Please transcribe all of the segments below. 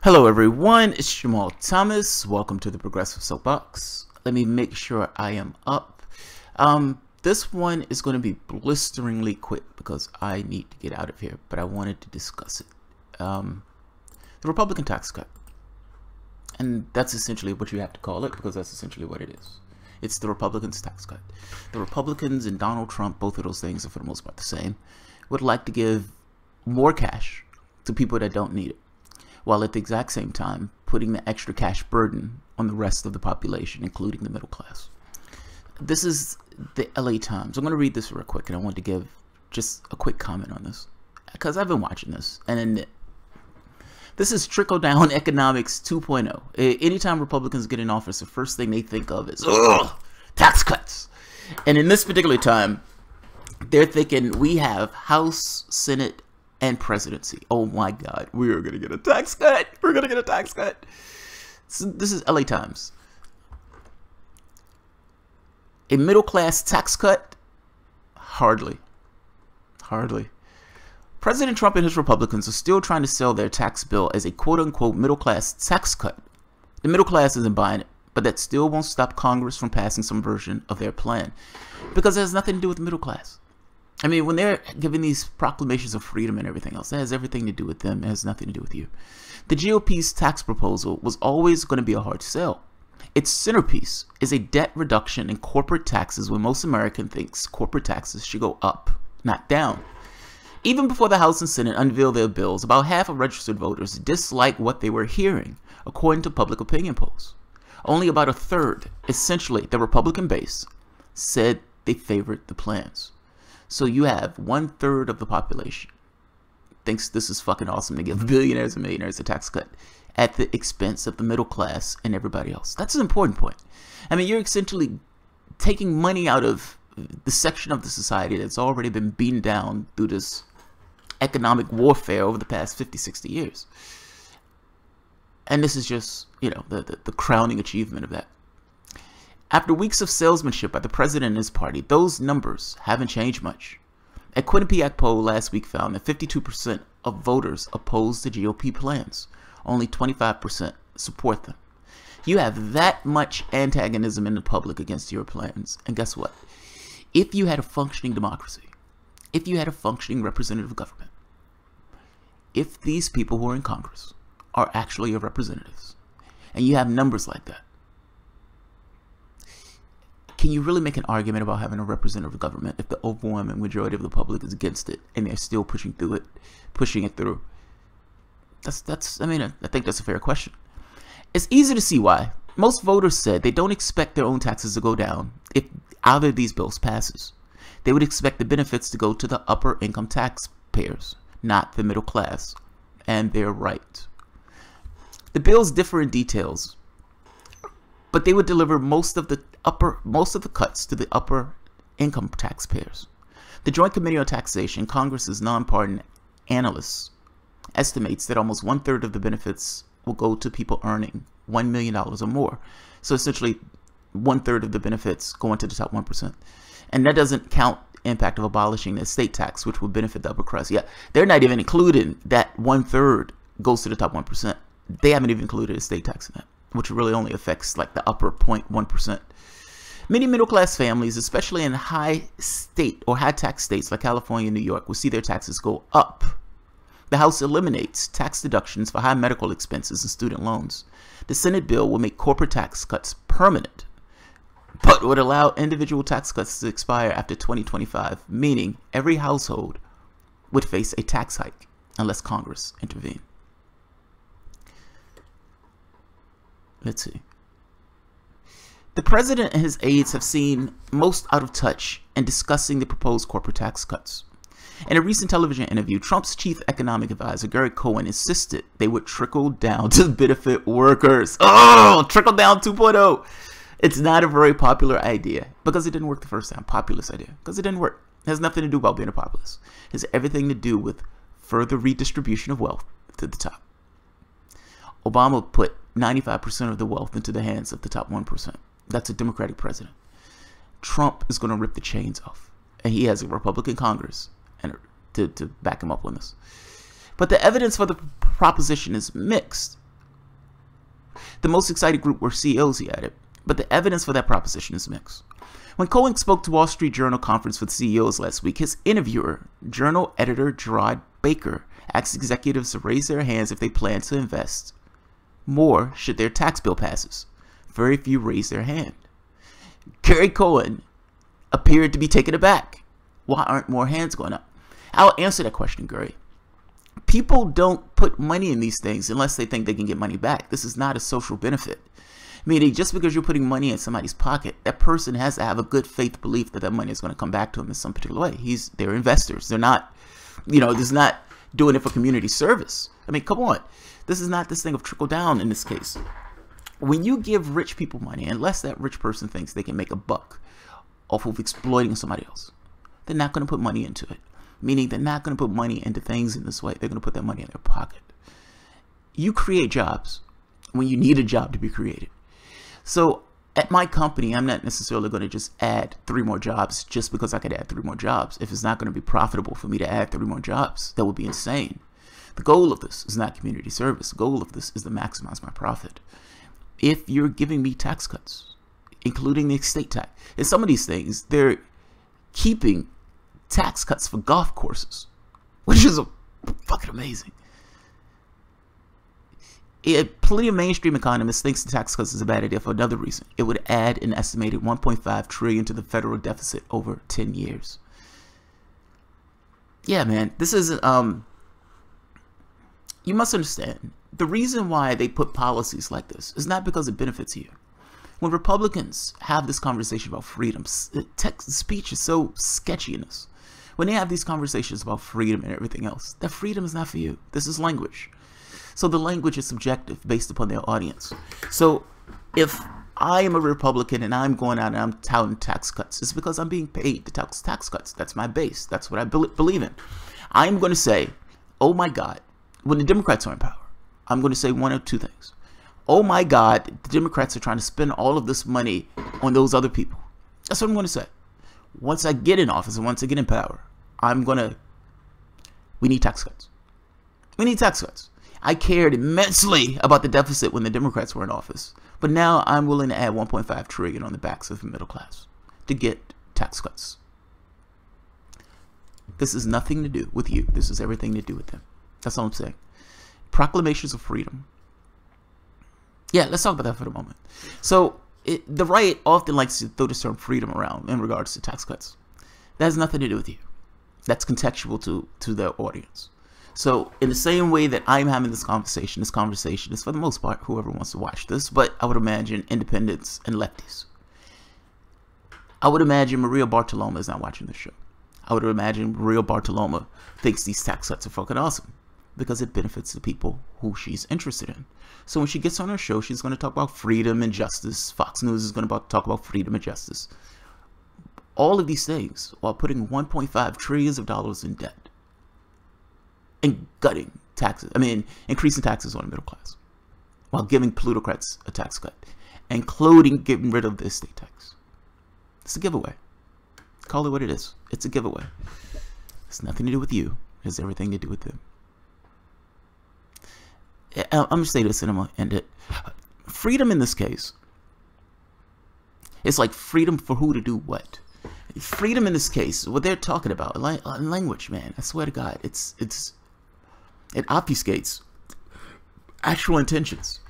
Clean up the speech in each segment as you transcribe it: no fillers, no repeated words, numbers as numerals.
Hello everyone, it's Jamal Thomas. Welcome to the Progressive Soapbox. Let me make sure I am up. This one is going to be blisteringly quick because I need to get out of here, but I wanted to discuss it. The Republican tax cut. And that's essentially what you have to call it, because that's essentially what it is. It's the Republicans' tax cut. The Republicans and Donald Trump, both of those things are for the most part the same, would like to give more cash to people that don't need it, while at the exact same time putting the extra cash burden on the rest of the population, including the middle class. This is the LA Times. I'm going to read this real quick, and I want to give just a quick comment on this, because I've been watching this, and this is trickle-down economics 2.0. Anytime Republicans get in office, the first thing they think of is, tax cuts. And in this particular time, they're thinking, we have House, Senate, and presidency. Oh my God, we are going to get a tax cut. We're going to get a tax cut. So this is LA Times. A middle-class tax cut? Hardly. Hardly. President Trump and his Republicans are still trying to sell their tax bill as a quote-unquote middle-class tax cut. The middle class isn't buying it, but that still won't stop Congress from passing some version of their plan, because it has nothing to do with the middle class. I mean, when they're giving these proclamations of freedom and everything else, that has everything to do with them. It has nothing to do with you. The GOP's tax proposal was always going to be a hard sell. Its centerpiece is a debt reduction in corporate taxes, when most Americans think corporate taxes should go up, not down. Even before the House and Senate unveiled their bills, about half of registered voters disliked what they were hearing, according to public opinion polls. Only about a third, essentially the Republican base, said they favored the plans. So you have 1/3 of the population thinks this is fucking awesome to give billionaires and millionaires a tax cut at the expense of the middle class and everybody else. That's an important point. I mean, you're essentially taking money out of the section of the society that's already been beaten down through this economic warfare over the past 50, 60 years. And this is just, you know, the crowning achievement of that. After weeks of salesmanship by the president and his party, those numbers haven't changed much. A Quinnipiac poll last week found that 52% of voters oppose the GOP plans. Only 25% support them. You have that much antagonism in the public against your plans. And guess what? If you had a functioning democracy, if you had a functioning representative government, if these people who are in Congress are actually your representatives, and you have numbers like that, can you really make an argument about having a representative government if the overwhelming majority of the public is against it and they're still pushing it through? I mean, I think that's a fair question. It's easy to see why. Most voters said they don't expect their own taxes to go down if either of these bills passes. They would expect the benefits to go to the upper income taxpayers, not the middle class. And they're right. The bills differ in details, but they would deliver most of the cuts to the upper income taxpayers. The Joint Committee on Taxation, Congress's nonpartisan analysts, estimates that almost 1/3 of the benefits will go to people earning $1 million or more. So essentially 1/3 of the benefits going to the top 1%. And that doesn't count the impact of abolishing the estate tax, which would benefit the upper class. Yeah, they're not even including that 1/3 goes to the top 1%. They haven't even included estate tax in that, which really only affects like the upper 0.1%. Many middle-class families, especially in high tax states like California and New York, will see their taxes go up. The House eliminates tax deductions for high medical expenses and student loans. The Senate bill will make corporate tax cuts permanent, but would allow individual tax cuts to expire after 2025, meaning every household would face a tax hike unless Congress intervened. Let's see. The president and his aides have seemed most out of touch in discussing the proposed corporate tax cuts. In a recent television interview, Trump's chief economic advisor, Gary Cohen, insisted they would trickle down to benefit workers. Oh, trickle down 2.0. It's not a very popular idea because it didn't work the first time. Populist idea because it didn't work. It has nothing to do about being a populist. It has everything to do with further redistribution of wealth to the top. Obama put 95% of the wealth into the hands of the top 1%. That's a Democratic president. Trump is going to rip the chains off. And he has a Republican Congress to back him up on this. But the evidence for the proposition is mixed. The most excited group were CEOs, he added, but the evidence for that proposition is mixed. When Cohen spoke to Wall Street Journal conference for the CEOs last week, his interviewer, journal editor Gerard Baker, asked executives to raise their hands if they plan to invest more should their tax bill passes. Very few raised their hand. Gary Cohen appeared to be taken aback. Why aren't more hands going up? I'll answer that question, Gary. People don't put money in these things unless they think they can get money back. This is not a social benefit. Meaning, just because you're putting money in somebody's pocket, that person has to have a good faith belief that that money is going to come back to them in some particular way. They're investors. They're not, this is not doing it for community service. I mean, come on. This is not this thing of trickle down in this case. When you give rich people money, unless that rich person thinks they can make a buck off of exploiting somebody else, they're not going to put money into it. Meaning they're not going to put money into things in this way. They're going to put that money in their pocket. You create jobs when you need a job to be created. So at my company, I'm not necessarily going to just add 3 more jobs just because I could add 3 more jobs. If it's not going to be profitable for me to add 3 more jobs, that would be insane. The goal of this is not community service. The goal of this is to maximize my profit. If you're giving me tax cuts, including the estate tax, and some of these things, they're keeping tax cuts for golf courses, which is fucking amazing. Plenty of mainstream economists think the tax cuts is a bad idea for another reason. It would add an estimated $1.5 trillion to the federal deficit over 10 years. Yeah, man, this is you must understand, the reason why they put policies like this is not because it benefits you. When Republicans have this conversation about freedom, speech is so sketchy in this. When they have these conversations about freedom and everything else, that freedom is not for you. This is language. So the language is subjective based upon their audience. So if I am a Republican and I'm going out and I'm touting tax cuts, it's because I'm being paid to tout tax cuts. That's my base. That's what I believe in. I'm going to say, oh my God, when the Democrats are in power, I'm going to say one of 2 things. Oh my God, the Democrats are trying to spend all of this money on those other people. That's what I'm going to say. Once I get in office and once I get in power, we need tax cuts. We need tax cuts. I cared immensely about the deficit when the Democrats were in office, but now I'm willing to add $1.5 trillion on the backs of the middle class to get tax cuts. This has nothing to do with you. This has everything to do with them. That's all I'm saying. Proclamations of freedom. Yeah, let's talk about that for a moment. So the right often likes to throw the term freedom around in regards to tax cuts. That has nothing to do with you. That's contextual to their audience. So in the same way that I'm having this conversation is for the most part whoever wants to watch this, but I would imagine independents and lefties. I would imagine Maria Bartiromo is not watching this show. I would imagine Maria Bartiromo thinks these tax cuts are fucking awesome because it benefits the people who she's interested in. So when she gets on her show, she's going to talk about freedom and justice. Fox News is going to talk about freedom and justice. All of these things while putting $1.5 trillion in debt and gutting taxes. Increasing taxes on the middle class while giving plutocrats a tax cut, including getting rid of the estate tax. It's a giveaway. Call it what it is. It's a giveaway. It's nothing to do with you. It has everything to do with them. I'm going to say this and I'm going to end it. Freedom in this case, it's like freedom for who to do what. Freedom in this case, what they're talking about, language, man, I swear to God, it obfuscates actual intentions.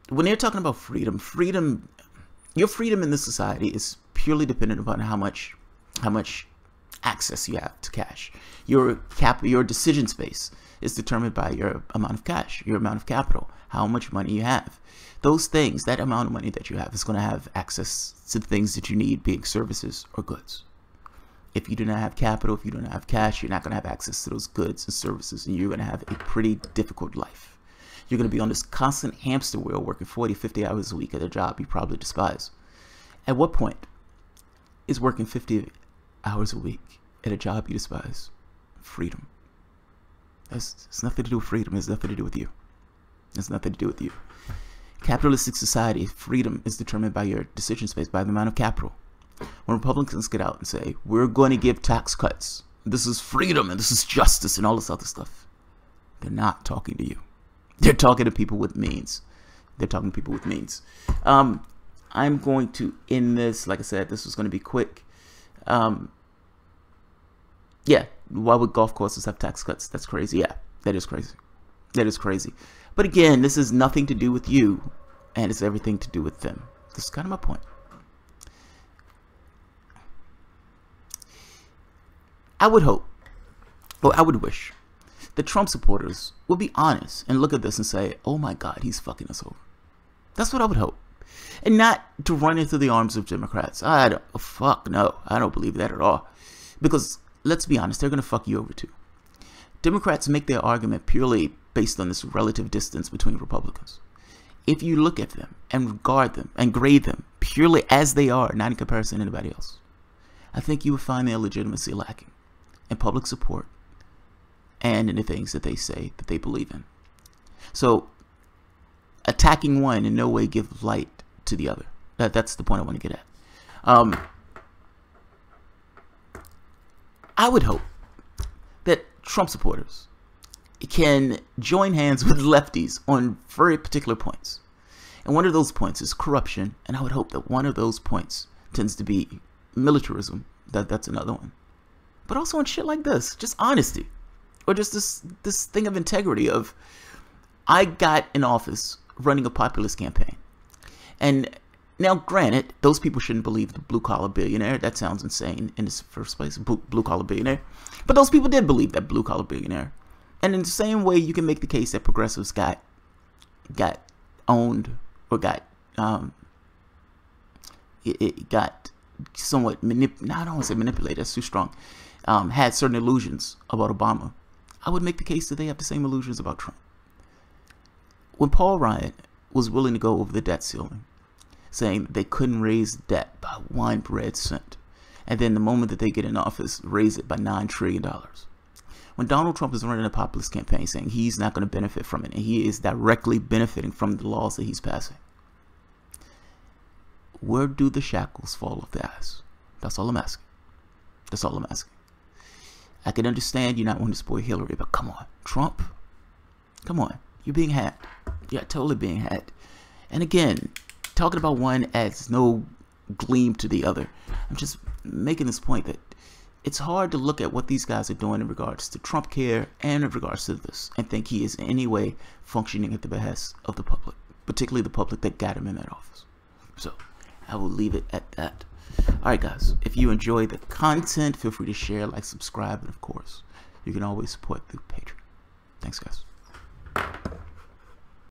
When they're talking about freedom, your freedom in this society is purely dependent upon how much access you have to cash. Your decision space is determined by your amount of cash, your amount of capital, how much money you have. Those things, that amount of money that you have is going to have access to the things that you need, being services or goods. If you do not have capital, if you do not have cash, you're not going to have access to those goods and services, and you're going to have a pretty difficult life. You're going to be on this constant hamster wheel working 40, 50 hours a week at a job you probably despise. At what point is working 50 hours a week at a job you despise freedom? It's nothing to do with freedom. It's nothing to do with you. It's nothing to do with you. Capitalistic society, freedom is determined by your decision space, by the amount of capital. When Republicans get out and say, we're going to give tax cuts, this is freedom and this is justice and all this other stuff, they're not talking to you. They're talking to people with means. they're talking to people with means. I'm going to end this. Like I said, this was going to be quick. Yeah, why would golf courses have tax cuts? That's crazy. Yeah, that is crazy. That is crazy. But again, this is nothing to do with you, and it's everything to do with them. This is kind of my point. I would hope, or I would wish, that Trump supporters would be honest and look at this and say, oh my God, he's fucking us over. That's what I would hope. And not to run into the arms of Democrats. Fuck no, I don't believe that at all. Because let's be honest, they're going to fuck you over too. Democrats make their argument purely based on this relative distance between Republicans. If you look at them and regard them and grade them purely as they are, not in comparison to anybody else, I think you would find their legitimacy lacking in public support and in the things that they say that they believe in. So attacking one in no way gives light to the other. That's the point I want to get at. I would hope that Trump supporters can join hands with lefties on very particular points. And one of those points is corruption. And I would hope that one of those points tends to be militarism. That's another one. But also on shit like this, just honesty. Or just this thing of integrity of, I got in office running a populist campaign. And now, granted, those people shouldn't believe the blue-collar billionaire. That sounds insane in this first place, blue-collar billionaire. But those people did believe that blue-collar billionaire. And in the same way, you can make the case that progressives got owned or got somewhat I don't want to say manipulated. That's too strong. Had certain illusions about Obama. I would make the case that they have the same illusions about Trump. When Paul Ryan was willing to go over the debt ceiling, saying they couldn't raise debt by 1 red cent, and then the moment that they get in office, raise it by $9 trillion. When Donald Trump is running a populist campaign saying he's not going to benefit from it, and he is directly benefiting from the laws that he's passing, where do the shackles fall off the ass? That's all I'm asking. That's all I'm asking. I can understand you not wanting to support Hillary, but come on, Trump. Come on, you're being had. You're totally being had. And again, talking about one adds no gleam to the other. I'm just making this point that it's hard to look at what these guys are doing in regards to Trump care and in regards to this and think he is in any way functioning at the behest of the public, particularly the public that got him in that office. So I will leave it at that. All right, guys, if you enjoy the content, feel free to share, like, subscribe, and of course, you can always support through Patreon. Thanks, guys.